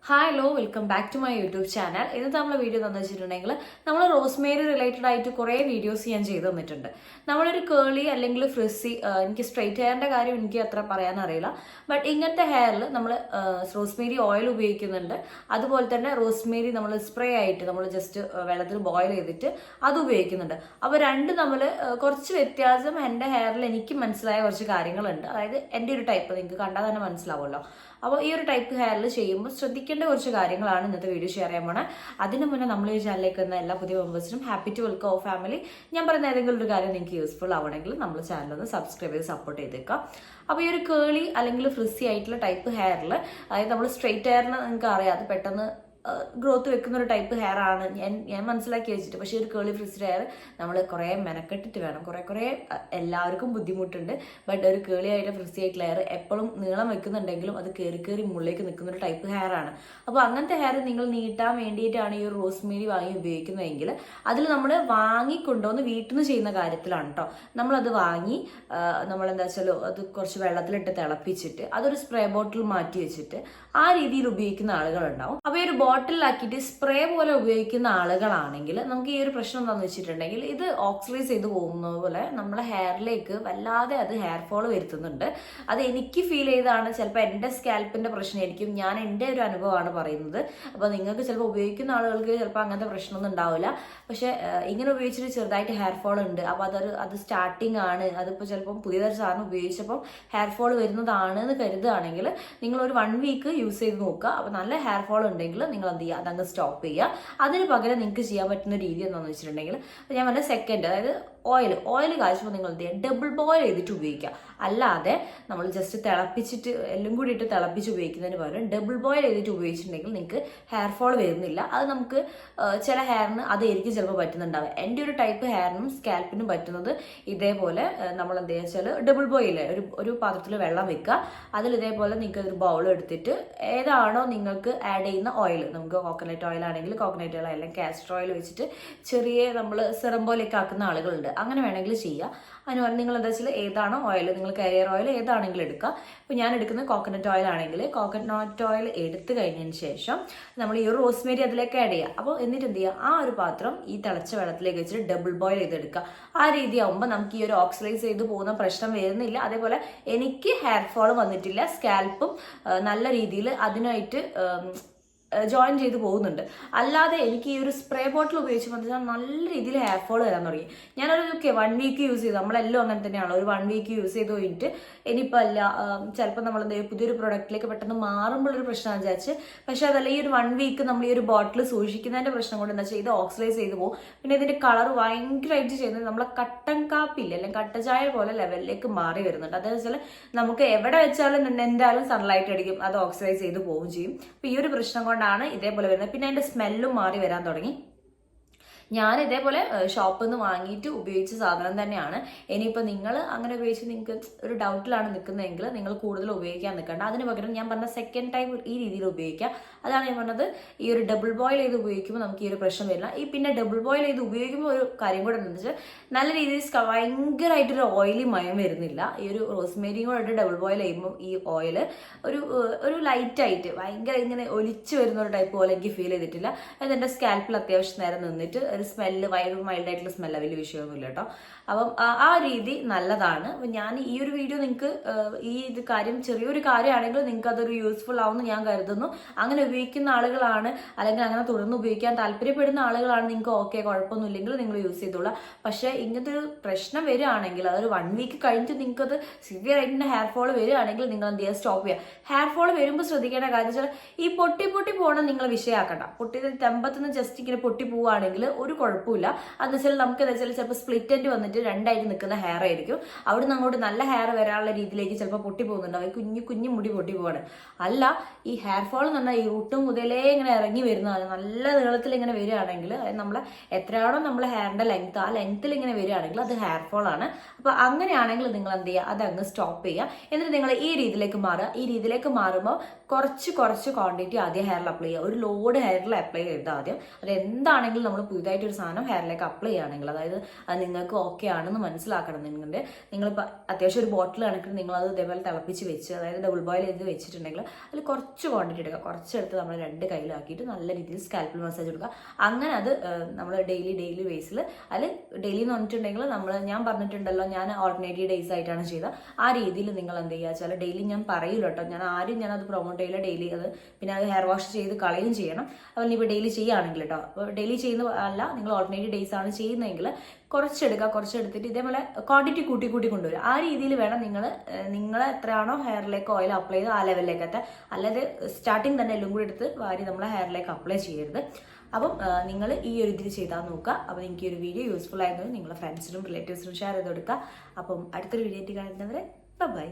Hi hello welcome back to my YouTube channel. ഇന്നത്തെ നമ്മളെ video എന്ന് വെച്ചിട്ടുണ്ടെങ്കിൽ നമ്മൾ റോസ്മേരി റിലേറ്റഡ് ആയിട്ട് കുറേ വീഡിയോസ് ഞാൻ ചെയ്തു തന്നിട്ടുണ്ട്. നമ്മളൊരു കേളി അല്ലെങ്കിൽ ഫ്രിസി, എനിക്ക് സ്ട്രെയിറ്റ് ഹെയറിന്റെ കാര്യം എനിക്ക് അത്ര പറയാൻ അറിയില്ല, ബട്ട് ഇങ്ങനത്തെ ഹെയറിൽ നമ്മൾ റോസ്മേരി ഓയിൽ ഉപയോഗിക്കുന്നുണ്ട്. അതുപോലെ തന്നെ റോസ്മേരി നമ്മൾ സ്പ്രേ ആയിട്ട് നമ്മൾ ജസ്റ്റ് വെള്ളത്തിൽ ബോയിൽ ചെയ്തിട്ട് അത് ഉപയോഗിക്കുന്നുണ്ട്. അപ്പോൾ രണ്ട് നമ്മൾ കുറച്ച് വ്യത്യാസം എൻ്റെ ഹെയറിൽ എനിക്ക് മനസ്സിലായ കുറച്ച് കാര്യങ്ങളുണ്ട്. അതായത് എൻ്റെ ഒരു ടൈപ്പ് നിങ്ങൾക്ക് കണ്ടാൽ തന്നെ മനസ്സിലാവുമല്ലോ. അപ്പോൾ ഈ ഒരു ടൈപ്പ് ഹെയറിൽ ചെയ്യുമ്പോൾ ശ്രദ്ധിക്കേണ്ട കുറച്ച് കാര്യങ്ങളാണ് ഇന്നത്തെ വീഡിയോ ഷെയർ ചെയ്യാൻ പോണേ. അതിന് മുന്നേ നമ്മൾ ഈ ചാനലിലേക്ക് വന്ന എല്ലാ പുതിയ മെമ്പേഴ്സിനും happy to welcome our family. ഞാൻ പറയുന്ന ഏതെങ്കിലും ഒരു കാര്യം നിങ്ങൾക്ക് യൂസ്ഫുൾ ആവണമെങ്കിൽ നമ്മൾ ചാനലൊന്ന് സബ്സ്ക്രൈബ് ചെയ്ത് സപ്പോർട്ട് ചെയ്തേക്കാം. അപ്പോൾ ഈ ഒരു കേളി അല്ലെങ്കിൽ ഫ്രിസി ആയിട്ടുള്ള ടൈപ്പ് ഹെയറിൽ, അതായത് നമ്മൾ സ്ട്രെയിറ്റ് ഹെയറിന് നിങ്ങൾക്ക് അറിയാം അത് പെട്ടെന്ന് ഗ്രോത്ത് വെക്കുന്ന ഒരു ടൈപ്പ് ഹെയർ ആണ് ഞാൻ മനസ്സിലാക്കി വെച്ചിട്ട്. പക്ഷേ ഒരു കേളി ഫ്രിസ്ഡ് ഹെയർ നമ്മൾ കുറേ മെനക്കെട്ടിട്ട് വേണം, കുറേ എല്ലാവർക്കും ബുദ്ധിമുട്ടുണ്ട്. ബട്ട് ഒരു കേളി ആയിട്ട് ഫ്രിസി ആയിട്ടുള്ള ഹെയർ എപ്പോഴും നീളം വെക്കുന്നുണ്ടെങ്കിലും അത് കയറി മുള്ളിലേക്ക് നിൽക്കുന്ന ഒരു ടൈപ്പ് ഹെയർ ആണ്. അപ്പോൾ അങ്ങനത്തെ ഹെയർ നിങ്ങൾ നീട്ടാൻ വേണ്ടിയിട്ടാണ് ഈ ഒരു റോസ്മേരി വാങ്ങി ഉപയോഗിക്കുന്നതെങ്കിൽ അതിൽ നമ്മൾ വാങ്ങിക്കൊണ്ടുവന്ന് വീട്ടിൽ നിന്ന് ചെയ്യുന്ന കാര്യത്തിലാണ് കേട്ടോ. നമ്മളത് വാങ്ങി നമ്മളെന്താ വെച്ചാൽ അത് കുറച്ച് വെള്ളത്തിലിട്ട് തിളപ്പിച്ചിട്ട് അതൊരു സ്പ്രേ ബോട്ടിൽ മാറ്റി വെച്ചിട്ട് ആ രീതിയിൽ ഉപയോഗിക്കുന്ന ആളുകളുണ്ടാവും. അപ്പോൾ ഈ ഒരു ബോട്ടിലാക്കിയിട്ട് സ്പ്രേ പോലെ ഉപയോഗിക്കുന്ന ആളുകളാണെങ്കിൽ നമുക്ക് ഈ ഒരു പ്രശ്നം എന്താണെന്ന് വെച്ചിട്ടുണ്ടെങ്കിൽ ഇത് ഓക്സിഡൈസ് ചെയ്ത് പോകുന്ന പോലെ നമ്മളെ ഹെയറിലേക്ക് വല്ലാതെ അത് ഹെയർ ഫോൾ വരുത്തുന്നുണ്ട്. അത് എനിക്ക് ഫീൽ ചെയ്താണ്. ചിലപ്പോൾ എൻ്റെ സ്കാൽപ്പിൻ്റെ പ്രശ്നമായിരിക്കും, ഞാൻ എൻ്റെ ഒരു അനുഭവമാണ് പറയുന്നത്. അപ്പോൾ നിങ്ങൾക്ക് ചിലപ്പോൾ ഉപയോഗിക്കുന്ന ആളുകൾക്ക് ചിലപ്പോൾ അങ്ങനത്തെ പ്രശ്നമൊന്നും ഉണ്ടാവില്ല. പക്ഷേ ഇങ്ങനെ ഉപയോഗിച്ചിട്ട് ചെറുതായിട്ട് ഹെയർ ഫോൾ ഉണ്ട്. അപ്പോൾ അത് സ്റ്റാർട്ടിങ് ആണ്, അതിപ്പോൾ ചിലപ്പം പുതിയതൊരു സാധനം ഉപയോഗിച്ചപ്പോൾ ഹെയർ ഫോൾ വരുന്നതാണ് എന്ന് കരുതുകയാണെങ്കിൽ നിങ്ങൾ ഒരു 1 വീക്ക് യൂസ് ചെയ്ത് നോക്കുക. അപ്പോൾ നല്ല ഹെയർ ഫോൾ ഉണ്ടെങ്കിൽ നിങ്ങൾ എന്ത് ചെയ്യുക, അതങ്ങ് സ്റ്റോപ്പ് ചെയ്യുക. അതിന് പകരം നിങ്ങൾക്ക് ചെയ്യാൻ പറ്റുന്ന രീതി എന്താണെന്ന് വെച്ചിട്ടുണ്ടെങ്കിൽ ഞാൻ പറഞ്ഞ സെക്കൻഡ്, അതായത് ഓയിൽ കാച്ചുമ്പോൾ നിങ്ങൾ എന്ത് ചെയ്യുക, ഡബിൾ ബോയിൽ ചെയ്തിട്ട് ഉപയോഗിക്കുക. അല്ലാതെ നമ്മൾ ജസ്റ്റ് തിളപ്പിച്ചിട്ട് എല്ലാം കൂടി ഇട്ട് തിളപ്പിച്ച് ഉപയോഗിക്കുന്നതിന് പകരം ഡബിൾ ബോയിൽ ചെയ്തിട്ട് ഉപയോഗിച്ചിട്ടുണ്ടെങ്കിൽ നിങ്ങൾക്ക് ഹെയർ ഫോൾ വരുന്നില്ല. അത് നമുക്ക് ചില ഹെയറിന് അതായിരിക്കും ചിലപ്പോൾ പറ്റുന്നുണ്ടാവുക. എൻ്റെ ഒരു ടൈപ്പ് ഹെയറിനും സ്കാൽപ്പിനും പറ്റുന്നത് ഇതേപോലെ നമ്മൾ എന്താ വെച്ചാൽ ഡബിൾ ബോയിൽ ഒരു പാത്രത്തിൽ വെള്ളം വെക്കുക. അതിൽ ഇതേപോലെ നിങ്ങൾക്ക് ഒരു ബൗൾ എടുത്തിട്ട് ഏതാണോ നിങ്ങൾക്ക് ആഡ് ചെയ്യുന്ന ഓയിൽ, നമുക്ക് കോക്കനട്ട് ഓയിൽ ആണെങ്കിൽ കോക്കനട്ട് ഓയിൽ അല്ലെങ്കിൽ കാസ്റ്റർ ഓയിൽ വെച്ചിട്ട് ചെറിയ നമ്മൾ സിറം പോലെയൊക്കെ ആക്കുന്ന ആളുകളുണ്ട്. അങ്ങനെ വേണമെങ്കിൽ ചെയ്യുക. അതിന് നിങ്ങൾ എന്താ വെച്ചാൽ ഏതാണോ ഓയിൽ, നിങ്ങൾ കരിയർ ഓയിൽ ഏതാണെങ്കിലും എടുക്കുക. ഇപ്പോൾ ഞാൻ എടുക്കുന്നത് കോക്കനട്ട് ഓയിൽ ആണെങ്കിൽ കോക്കനട്ട് ഓയിൽ എടുത്തു കഴിഞ്ഞതിന് ശേഷം നമ്മൾ ഈ ഒരു റോസ്മേരി അതിലേക്ക് ആഡ് ചെയ്യുക. അപ്പോൾ എന്നിട്ട് എന്ത് ചെയ്യുക, ആ ഒരു പാത്രം ഈ തിളച്ച വെള്ളത്തിലേക്ക് വെച്ചിട്ട് ഡബിൾ ബോയിൽ ചെയ്തെടുക്കുക. ആ രീതി ആകുമ്പോൾ നമുക്ക് ഈ ഒരു ഓക്സിഡൈസ് ചെയ്ത് പോകുന്ന പ്രശ്നം വരുന്നില്ല. അതേപോലെ എനിക്ക് ഹെയർ ഫോൾ വന്നിട്ടില്ല. സ്കാൽപ്പും നല്ല രീതിയിൽ അതിനായിട്ട് ജോയിൻ ചെയ്ത് പോകുന്നുണ്ട്. അല്ലാതെ എനിക്ക് ഈ ഒരു സ്പ്രേ ബോട്ടിൽ ഉപയോഗിച്ചപ്പോൾ നല്ല രീതിയിൽ ഹെയർ ഫോൾ വരാൻ തുടങ്ങി. ഞാനൊരു 1 വീക്ക് യൂസ് ചെയ്തു, നമ്മളെല്ലാം അങ്ങനെ തന്നെയാണ്. ഒരു 1 വീക്ക് യൂസ് ചെയ്ത് കഴിഞ്ഞിട്ട് ഇനിയിപ്പോൾ അല്ല ചിലപ്പോൾ നമ്മൾ പുതിയൊരു പ്രൊഡക്റ്റിലേക്ക് പെട്ടെന്ന് മാറുമ്പോഴൊരു പ്രശ്നം വിചാരിച്ച്. പക്ഷെ അതല്ല, ഈ ഒരു 1 വീക്ക് നമ്മൾ ഈ ഒരു ബോട്ടിൽ സൂക്ഷിക്കുന്നതിൻ്റെ പ്രശ്നം കൊണ്ട് എന്താ വെച്ചാൽ ഇത് ഓക്സിഡൈസ് ചെയ്ത് പോകും. പിന്നെ ഇതിൻ്റെ കളർ ഭയങ്കരമായിട്ട് ചെയ്യുന്നത് നമ്മളെ കട്ടൻ കാപ്പില്ല അല്ലെങ്കിൽ കട്ടചായ പോലെ ലെവലിലേക്ക് മാറി വരുന്നുണ്ട്. അതെന്ന് വെച്ചാൽ നമുക്ക് എവിടെ വെച്ചാലും എന്തായാലും സൺലൈറ്റ് അടിക്കും, അത് ഓക്സിഡൈസ് ചെയ്ത് പോവുകയും ചെയ്യും. അപ്പോൾ ഈ ഒരു പ്രശ്നം കൊണ്ടാണ് ഇതേപോലെ വരുന്നത്. പിന്നെ അതിന്റെ സ്മെല്ലും മാറി വരാൻ തുടങ്ങി. ഞാൻ ഇതേപോലെ ഷോപ്പിൽ നിന്ന് വാങ്ങിയിട്ട് ഉപയോഗിച്ച സാധനം തന്നെയാണ്. ഇനിയിപ്പോൾ നിങ്ങൾ അങ്ങനെ ഉപയോഗിച്ച് നിങ്ങൾക്ക് ഒരു ഡൗട്ടിലാണ് നിൽക്കുന്നതെങ്കിൽ നിങ്ങൾ കൂടുതൽ ഉപയോഗിക്കാൻ നിൽക്കേണ്ട. അതിന് പകരം ഞാൻ പറഞ്ഞ സെക്കൻഡ് ടൈം ഈ രീതിയിൽ ഉപയോഗിക്കുക. അതാണ് ഞാൻ പറഞ്ഞത്, ഈ ഒരു ഡബിൾ ബോയിൽ ചെയ്ത് ഉപയോഗിക്കുമ്പോൾ നമുക്ക് ഈ ഒരു പ്രശ്നം വരില്ല. ഈ പിന്നെ ഡബിൾ ബോയിൽ ചെയ്ത് ഉപയോഗിക്കുമ്പോൾ ഒരു കാര്യം കൂടെ എന്താണെന്ന് വെച്ചാൽ നല്ല രീതിയിൽ ഭയങ്കരമായിട്ടൊരു ഓയിലി മയം വരുന്നില്ല. ഈ ഒരു റോസ്മേരിയും കൂടെ ഇട്ട് ഡബിൾ ബോയിൽ ചെയ്യുമ്പോൾ ഈ ഓയിൽ ഒരു ലൈറ്റായിട്ട് ഭയങ്കര ഇങ്ങനെ ഒലിച്ച് വരുന്ന ഒരു ടൈപ്പ് പോലെ എനിക്ക് ഫീൽ ചെയ്തിട്ടില്ല. അത് എൻ്റെ സ്കാൽപ്പിൽ അത്യാവശ്യം നേരം നിന്നിട്ട് ഒരു സ്മെല്ല് മൈൽഡായിട്ടുള്ള സ്മെല്ല് വലിയ വിഷയമൊന്നുമില്ല കേട്ടോ. അപ്പം ആ രീതി നല്ലതാണ്. അപ്പം ഞാൻ ഈ ഒരു വീഡിയോ നിങ്ങൾക്ക് ഇത് കാര്യം ചെറിയൊരു കാര്യമാണെങ്കിൽ നിങ്ങൾക്ക് അതൊരു യൂസ്ഫുൾ ആവുമെന്ന് ഞാൻ കരുതുന്നു. അങ്ങനെ ഉപയോഗിക്കുന്ന ആളുകളാണ് അല്ലെങ്കിൽ അങ്ങനെ തുടർന്ന് ഉപയോഗിക്കാൻ താല്പര്യപ്പെടുന്ന ആളുകളാണ് നിങ്ങൾക്ക് ഓക്കെ കുഴപ്പമൊന്നുമില്ലെങ്കിൽ നിങ്ങൾ യൂസ് ചെയ്തോളാം. പക്ഷേ ഇങ്ങനത്തെ ഒരു പ്രശ്നം വരികയാണെങ്കിൽ അതൊരു 1 വീക്ക് കഴിഞ്ഞിട്ട് നിങ്ങൾക്കത് സിവിയർ ആയിട്ട് ഹെയർ ഫോൾ വരികയാണെങ്കിൽ നിങ്ങൾ എന്ത് ചെയ്യുക, സ്റ്റോപ്പ് ചെയ്യുക. ഹെയർ ഫോൾ വരുമ്പോൾ ശ്രദ്ധിക്കേണ്ട കാര്യം വെച്ചാൽ ഈ പൊട്ടി പോകണം നിങ്ങൾ വിഷയമാക്കണ്ട. തെമ്പത്തുനിന്ന് ജസ്റ്റ് ഇങ്ങനെ പൊട്ടി പോവുകയാണെങ്കിൽ ഒരു കുഴപ്പമില്ല. അതെന്ന് വെച്ചാൽ നമുക്ക് എന്താ വെച്ചാൽ ചിലപ്പോൾ സ്പ്ലിറ്റ് എൻഡ് വന്നിട്ട് 2 ആയിട്ട് നിൽക്കുന്ന ഹെയർ ആയിരിക്കും. അവിടെ നിന്ന് അങ്ങോട്ട് നല്ല ഹെയർ വരാനുള്ള രീതിയിലേക്ക് ചിലപ്പോൾ പൊട്ടി പോകുന്നുണ്ടാവും. കുഞ്ഞു മുടി പൊട്ടി പോവാണ്. അല്ല, ഈ ഹെയർ ഫോൾ എന്ന് പറഞ്ഞാൽ ഈ റൂട്ട് മുതലേ ഇങ്ങനെ ഇറങ്ങി വരുന്നതാണ്. നല്ല നീളത്തിൽ ഇങ്ങനെ വരികയാണെങ്കിൽ, അതായത് നമ്മളെ എത്രയാണോ നമ്മളെ ഹെയറിന്റെ ലെങ്ത്, ആ ലെങ്ത്തിൽ ഇങ്ങനെ വരികയാണെങ്കിൽ അത് ഹെയർ ഫോൾ ആണ്. അപ്പോൾ അങ്ങനെയാണെങ്കിൽ നിങ്ങൾ എന്ത് ചെയ്യുക, അതങ്ങ് സ്റ്റോപ്പ് ചെയ്യുക. എന്നിട്ട് നിങ്ങൾ ഈ രീതിയിലേക്ക് മാറുക. ഈ രീതിയിലേക്ക് മാറുമ്പോൾ കുറച്ച് ക്വാണ്ടിറ്റി ആദ്യം ഹെയറിൽ അപ്ലൈ ചെയ്യുക. ഒരു ലോഡ് ഹെയറിൽ അപ്ലൈ ചെയ്ത് ആദ്യം അത് എന്താണെങ്കിലും നമ്മൾ പുതിയതായിട്ട് ആദ്യമായിട്ട് ഒരു സാധനം ഹെയറിലേക്ക് അപ്ലൈ ചെയ്യുകയാണെങ്കിൽ, അതായത് അത് നിങ്ങൾക്ക് ഓക്കെ ആണെന്ന് മനസ്സിലാക്കണം. നിങ്ങളിപ്പോൾ അത്യാവശ്യം ഒരു ബോട്ടിൽ കണക്കിന് നിങ്ങളത് ഇതേപോലെ തിളപ്പിച്ച് വെച്ച്, അതായത് ഡബിൾ ബോയിൽ ചെയ്ത് വെച്ചിട്ടുണ്ടെങ്കിൽ അതിൽ കുറച്ച് ക്വാണ്ടിറ്റി എടുക്കുക. കുറച്ചെടുത്ത് നമ്മൾ 2 കയ്യിലാക്കിയിട്ട് നല്ല രീതിയിൽ സ്കാൽപ്പിൽ മസാജ് കൊടുക്കുക. അങ്ങനെ അത് നമ്മൾ ഡെയിലി ബേസിൽ, അതിൽ ഡെയിലി എന്ന് പറഞ്ഞിട്ടുണ്ടെങ്കിൽ ഞാൻ പറഞ്ഞിട്ടുണ്ടല്ലോ, ഞാൻ ഓൾട്ടർനേറ്റീവ് ഡേയ്സ് ആയിട്ടാണ് ചെയ്തത്. ആ രീതിയിൽ നിങ്ങൾ എന്ത് ചെയ്യുക വെച്ചാൽ, ഡെയിലി ഞാൻ പറയില്ല കേട്ടോ, ഞാനത് പ്രൊമോട്ട് ചെയ്യില്ല. ഡെയിലി അത് പിന്നെ അത് ഹെയർ വാഷ് ചെയ്ത് കളയും ചെയ്യണം. അപ്പോൾ ഇപ്പോൾ ഡെയിലി ചെയ്യുകയാണെങ്കിൽ കേട്ടോ, അപ്പോൾ ഡെയിലി ചെയ്യുന്ന അല്ല, നിങ്ങൾ ഓൾട്ടർനേറ്റീവ് ഡേയ്സ് ആണ് ചെയ്യുന്നതെങ്കിൽ കുറച്ചെടുത്തിട്ട് ഇതേപോലെ ക്വാണ്ടിറ്റി കൂട്ടി കൊണ്ടുവരും. ആ രീതിയിൽ വേണം നിങ്ങൾ എത്രയാണോ ഹെയറിലേക്ക് ഓയിൽ അപ്ലൈ ചെയ്ത് ആ ലെവലിലേക്ക് എത്താൻ. അല്ലാതെ സ്റ്റാർട്ടിങ് തന്നെ എല്ലാം കൂടി എടുത്ത് വാരി നമ്മളെ ഹെയറിലേക്ക് അപ്ലൈ ചെയ്യരുത്. അപ്പം നിങ്ങൾ ഈ ഒരു ഇതിൽ ചെയ്താൽ നോക്കുക. അപ്പോൾ നിങ്ങൾക്ക് ഈ ഒരു വീഡിയോ യൂസ്ഫുൾ ആയിരുന്നു, നിങ്ങളുടെ ഫ്രണ്ട്സിനും റിലേറ്റീവ്സിനും ഷെയർ ചെയ്ത് കൊടുക്കുക. അപ്പം അടുത്തൊരു വീഡിയോ ആയിട്ട് കാണുന്നവരെ ബൈ.